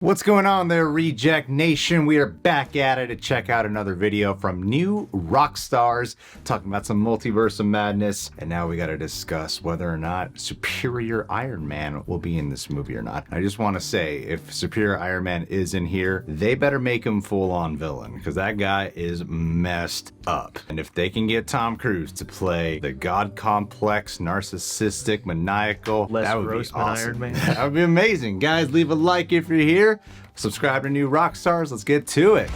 What's going on there, Reject Nation? We are back at it to check out another video from new Rockstars, talking about some Multiverse of Madness, and now we got to discuss whether or not Superior Iron Man will be in this movie or not. I just want to say, if Superior Iron Man is in here, they better make him full-on villain, because that guy is messed up. And if they can get Tom Cruise to play the god complex, narcissistic, maniacal, that would be awesome. Iron Man. That would be amazing. Guys, leave a like if you're here. Subscribe to New Rockstars. Let's get to it.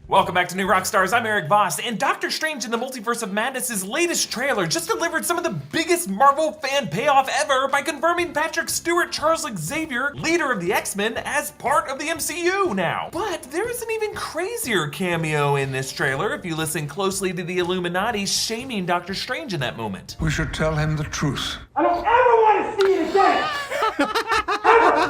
Welcome back to New Rockstars. I'm Eric Voss, and Doctor Strange in the Multiverse of Madness' latest trailer just delivered some of the biggest Marvel fan payoff ever by confirming Patrick Stewart, Charles Xavier, leader of the X-Men, as part of the MCU now. But there is an even crazier cameo in this trailer if you listen closely to the Illuminati shaming Doctor Strange in that moment. We should tell him the truth. I don't ever want to see it again!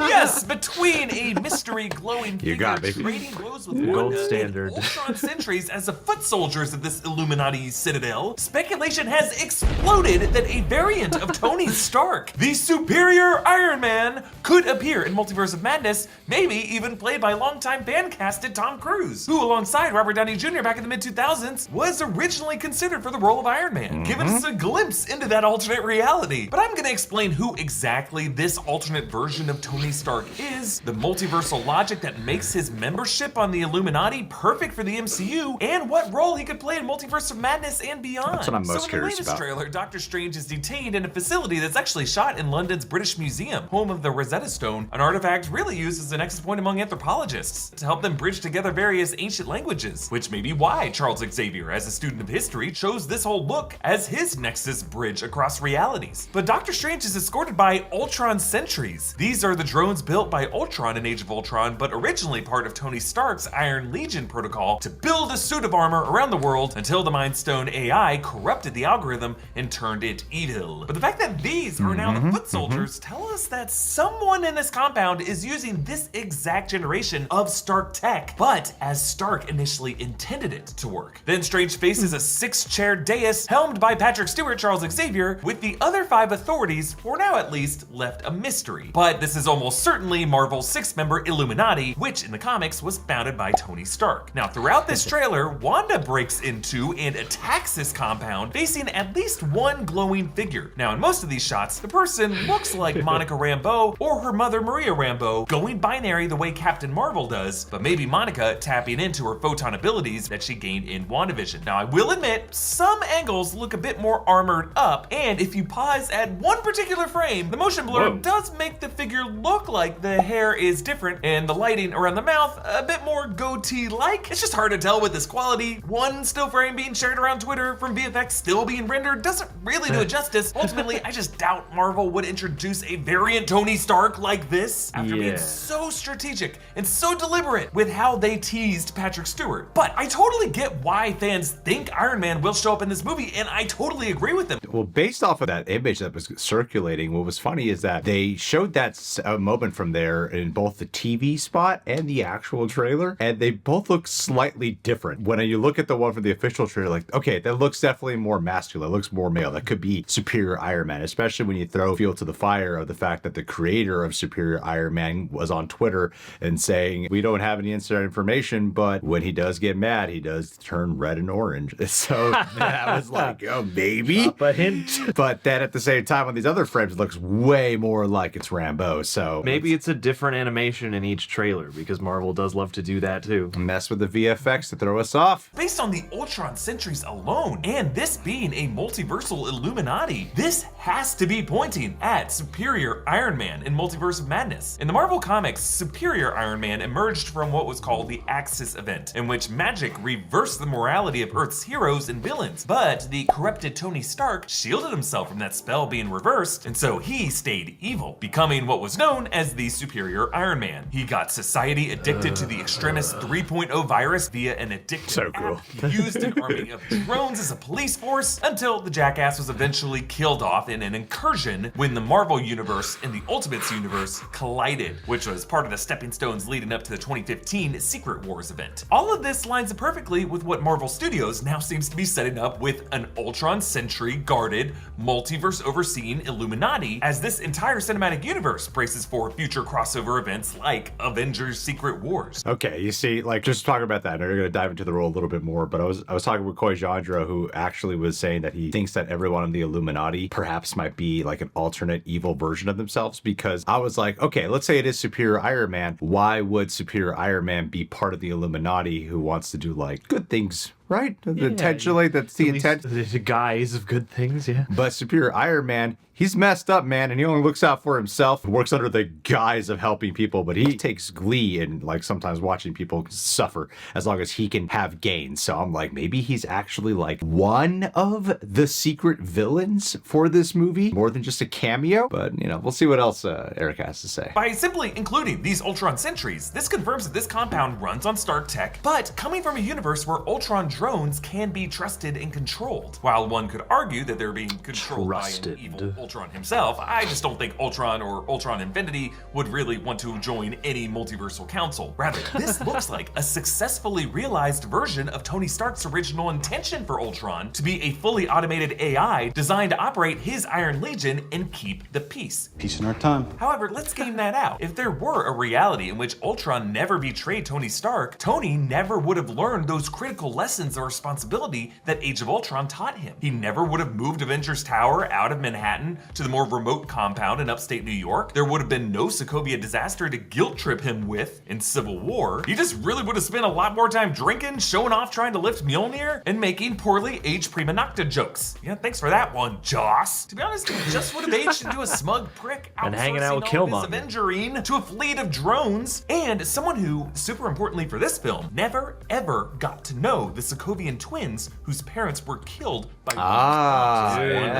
Yes, between a mystery glowing figure trading blows with gold standard, Ultron sentries as the foot soldiers of this Illuminati citadel, speculation has exploded that a variant of Tony Stark, the Superior Iron Man, could appear in Multiverse of Madness, maybe even played by longtime fan-casted Tom Cruise, who alongside Robert Downey Jr. back in the mid-2000s was originally considered for the role of Iron Man, giving us a glimpse into that alternate reality. But I'm gonna explain who exactly this alternate version of Tony Stark is, the multiversal logic that makes his membership on the Illuminati perfect for the MCU, and what role he could play in Multiverse of Madness and beyond. That's what I'm most curious about. In the latest trailer, Doctor Strange is detained in a facility that's actually shot in London's British Museum, home of the Rosetta Stone, an artifact really used as a nexus point among anthropologists to help them bridge together various ancient languages, which may be why Charles Xavier, as a student of history, chose this whole look as his nexus bridge across realities. But Doctor Strange is escorted by Ultron sentries. These are the drones built by Ultron in Age of Ultron, but originally part of Tony Stark's Iron Legion protocol to build a suit of armor around the world until the Mind Stone AI corrupted the algorithm and turned it evil. But the fact that these are now the foot soldiers tell us that someone in this compound is using this exact generation of Stark tech, but as Stark initially intended it to work. Then Strange faces a 6-chair dais helmed by Patrick Stewart, Charles Xavier, with the other 5 authorities, for now at least, left a mystery. But this is almost certainly Marvel's 6th-member Illuminati, which in the comics was founded by Tony Stark. Now, throughout this trailer, Wanda breaks into and attacks this compound, facing at least one glowing figure. Now, in most of these shots, the person looks like Monica Rambeau or her mother Maria Rambeau, going binary the way Captain Marvel does, but maybe Monica tapping into her photon abilities that she gained in WandaVision. Now, I will admit, some angles look a bit more armored up, and if you pause at one particular frame, the motion blur does make the figure look like the hair is different and the lighting around the mouth a bit more goatee-like. It's just hard to tell with this quality. One still frame being shared around Twitter from VFX still being rendered doesn't really do it justice. Ultimately, I just doubt Marvel would introduce a variant Tony Stark like this after being so strategic and so deliberate with how they teased Patrick Stewart. But I totally get why fans think Iron Man will show up in this movie, and I totally agree with them. Well, based off of that image that was circulating, what was funny is that they showed that moment from there in both the TV spot and the actual trailer, and they both look slightly different. When you look at the one from the official trailer, like, okay, that looks definitely more masculine, looks more male. That could be Superior Iron Man, especially when you throw fuel to the fire of the fact that the creator of Superior Iron Man was on Twitter and saying, we don't have any inside information, but when he does get mad, he does turn red and orange. So that was like, oh, maybe. A hint. But then at the same time, on these other frames, it looks way more like it's Rambeau. So maybe it's a different animation in each trailer, because Marvel does love to do that too. Mess with the VFX to throw us off. Based on the Ultron sentries alone, and this being a multiversal Illuminati, this has to be pointing at Superior Iron Man in Multiverse of Madness. In the Marvel Comics, Superior Iron Man emerged from what was called the Axis event, in which magic reversed the morality of Earth's heroes and villains, but the corrupted Tony Stark shielded himself from that spell being reversed, and so he stayed evil, becoming what was known as the Superior superior Iron Man. He got society addicted to the extremist 3.0 virus via an addictive So cool. app. He used an army of drones as a police force until the jackass was eventually killed off in an incursion when the Marvel Universe and the Ultimates Universe collided, which was part of the stepping stones leading up to the 2015 Secret Wars event. All of this lines up perfectly with what Marvel Studios now seems to be setting up with an Ultron Sentry guarded, multiverse overseeing Illuminati, as this entire cinematic universe braces for future crossover events like Avengers Secret Wars. Okay, you see, like, just talking about that, and we're gonna dive into the role a little bit more, but I was talking with Koi Jandra, who actually was saying that he thinks that everyone in the Illuminati perhaps might be like an alternate evil version of themselves, because I was like, okay, let's say it is Superior Iron Man. Why would Superior Iron Man be part of the Illuminati who wants to do like good things? Right? Intentionally, that's the intent. The guise of good things, yeah. But Superior Iron Man, he's messed up, man, and he only looks out for himself, works under the guise of helping people, but he takes glee in, like, sometimes watching people suffer as long as he can have gains. So I'm like, maybe he's actually, like, one of the secret villains for this movie, more than just a cameo. But, you know, we'll see what else Eric has to say. By simply including these Ultron Sentries, this confirms that this compound runs on Stark tech, but coming from a universe where Ultron drones can be trusted and controlled. While one could argue that they're being controlled by an evil Ultron himself, I just don't think Ultron or Ultron Infinity would really want to join any multiversal council. Rather, this looks like a successfully realized version of Tony Stark's original intention for Ultron to be a fully automated AI designed to operate his Iron Legion and keep the peace. Peace in our time. However, let's game that out. If there were a reality in which Ultron never betrayed Tony Stark, Tony never would have learned those critical lessons of responsibility that Age of Ultron taught him. He never would have moved Avengers Tower out of Manhattan to the more remote compound in upstate New York. There would have been no Sokovia disaster to guilt trip him with in Civil War. He just really would have spent a lot more time drinking, showing off trying to lift Mjolnir, and making poorly aged prima nocta jokes. Yeah, thanks for that one, Joss. To be honest, he just would have aged into a smug prick, And hanging out with outsourcing all of Killmonger. his Avengering to a fleet of drones, and someone who, super importantly for this film, never ever got to know the Sokovian twins whose parents were killed by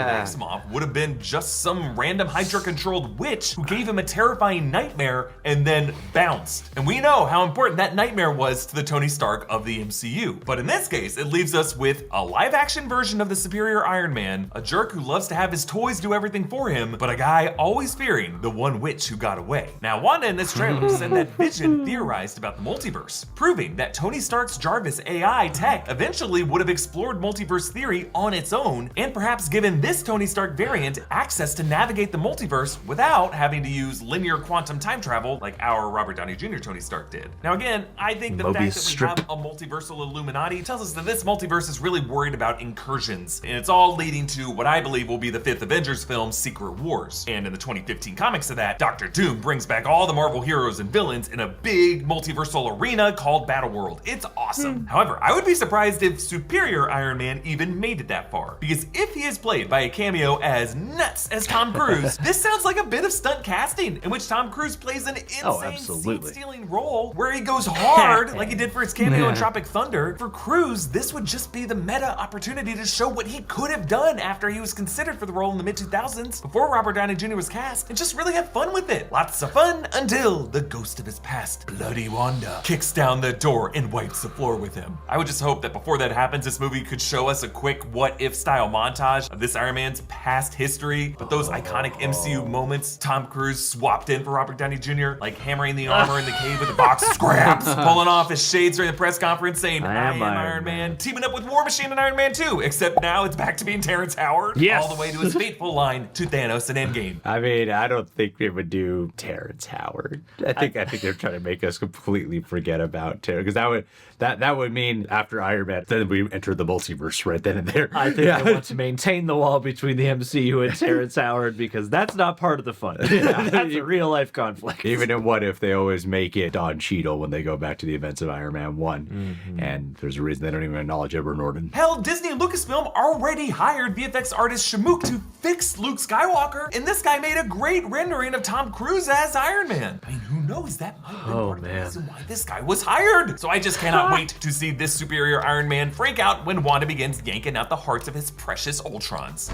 Maximoff would have been just some random Hydra-controlled witch who gave him a terrifying nightmare and then bounced. And we know how important that nightmare was to the Tony Stark of the MCU. But in this case, it leaves us with a live-action version of the superior Iron Man, a jerk who loves to have his toys do everything for him, but a guy always fearing the one witch who got away. Now, Wanda in this trailer said that Vision theorized about the multiverse, proving that Tony Stark's Jarvis AI tech eventually would have explored multiverse theory on its own, and perhaps given this Tony Stark variant access to navigate the multiverse without having to use linear quantum time travel like our Robert Downey Jr. Tony Stark did. Now again, I think the fact that we have a multiversal Illuminati tells us that this multiverse is really worried about incursions, and it's all leading to what I believe will be the 5th Avengers film, Secret Wars. And in the 2015 comics of that, Dr. Doom brings back all the Marvel heroes and villains in a big multiversal arena called Battleworld. It's awesome. However, I would be surprised if Superior Iron Man even made it that far, because if he is played by a cameo as nuts as Tom Cruise, this sounds like a bit of stunt casting in which Tom Cruise plays an insane scene-stealing role where he goes hard like he did for his cameo in Tropic Thunder. For Cruise, this would just be the meta opportunity to show what he could have done after he was considered for the role in the mid-2000s before Robert Downey Jr. was cast, and just really have fun with it. Lots of fun until the ghost of his past, Bloody Wanda, kicks down the door and wipes the floor with him. I would just hope that before that happens, this movie could show us a quick what-if style montage of this Iron Man's past history, but those iconic MCU moments, Tom Cruise swapped in for Robert Downey Jr., like hammering the armor in the cave with the box of scraps, pulling off his shades during the press conference saying, I am Iron Man, teaming up with War Machine and Iron Man 2, except now it's back to being Terrence Howard, all the way to his fateful line to Thanos and Endgame. I mean, I don't think they would do Terrence Howard. I think they're trying to make us completely forget about Terrence, because that would mean after Iron Man, then we enter the multiverse right then and there. I think they want to maintain the wall between the MCU and Terrence Howard, because that's not part of the fun. That's a real life conflict. Even in What If, they always make it Don Cheadle when they go back to the events of Iron Man 1. And there's a reason they don't even acknowledge Edward Norton. Hell, Disney and Lucasfilm already hired VFX artist Shamook to fix Luke Skywalker, and this guy made a great rendering of Tom Cruise as Iron Man. I mean, who knows, that might be part of the reason why this guy was hired. So I just cannot wait to see this superior Iron Man freak out when Wanda begins yanking out the hearts of his precious Ultrons.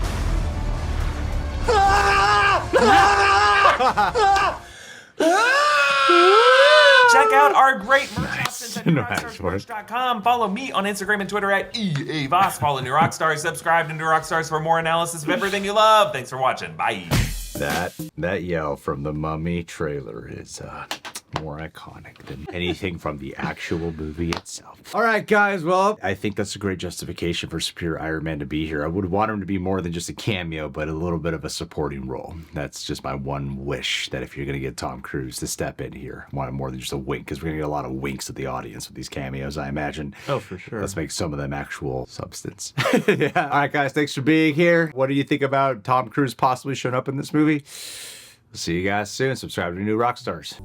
Check out our great merch options at Nice. rockstarsmerch.com. Follow me on Instagram and Twitter at EAVOS. Follow New Rockstars. Subscribe to New Rockstars for more analysis of everything you love. Thanks for watching. Bye. That yell from the Mummy trailer is more iconic than anything from the actual movie itself. All right, guys. Well, I think that's a great justification for Superior Iron Man to be here. I would want him to be more than just a cameo, but a little bit of a supporting role. That's just my one wish, that if you're going to get Tom Cruise to step in here, I want him more than just a wink, because we're going to get a lot of winks at the audience with these cameos, I imagine. Oh, for sure. Let's make some of them actual substance. Yeah. All right, guys. Thanks for being here. What do you think about Tom Cruise possibly showing up in this movie? We'll see you guys soon. Subscribe to New Rockstars.